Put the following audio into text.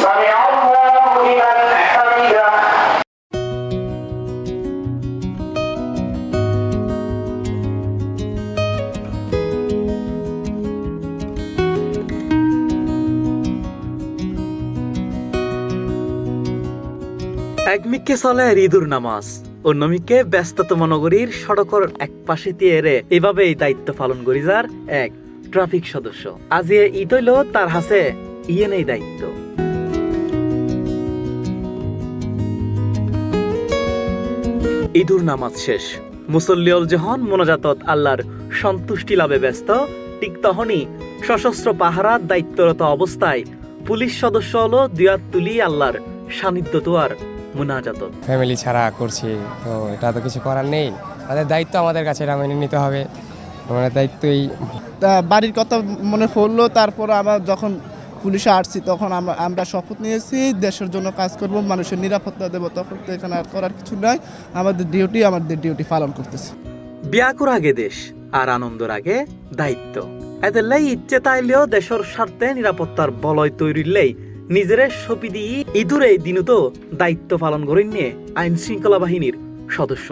سمع الله لمن حمده একমিকে চলে ঈদুর নামাজ, অন্যমিকে ব্যস্ততম নগরীর সড়কর এক পাশে দিয়ে এভাবেই দায়িত্ব পালন করি যার এক ট্রাফিক সদস্য। আজ ঈদ হইল তার হাতে ইয়ে নেই দায়িত্ব। ঈদুর নামাজ শেষ, মুসল্লিয়ল যখন মোনাজাতত আল্লাহর সন্তুষ্টি লাভে ব্যস্ত, ঠিক তখনই সশস্ত্র পাহারার দায়িত্বরত অবস্থায় পুলিশ সদস্য হলো দুয়াত তুলি আল্লাহর সান্নিধ্য তোয়ার মুনাজাত। ফ্যামিলি ছাড়া করছি তো এটা তো কিছু করার নেই, তাদের দায়িত্ব আমাদের কাছে এটা মেনে নিতে হবে। আমাদের দায়িত্বই বাড়ির কথা মনে পড়লো, তারপর আবার যখন পুলিশে আসছি তখন আমরা শপথ নিয়েছি দেশের জন্য কাজ করব, মানুষের নিরাপত্তা দেব। তখন তো এখানে আর করার কিছু নাই, আমাদের ডিউটি পালন করতেছি। বিয়াকুর আগে দেশ আর আনন্দর আগে দায়িত্ব, এদেরলাই ইচ্ছে তাইলেও দেশের স্বার্থে নিরাপত্তার বলয় তৈরিলেই নিজের সপি দিয়ে ইঁদুর এই দিনও তো দায়িত্ব পালন করেন নিয়ে আইন শৃঙ্খলা বাহিনীর সদস্য।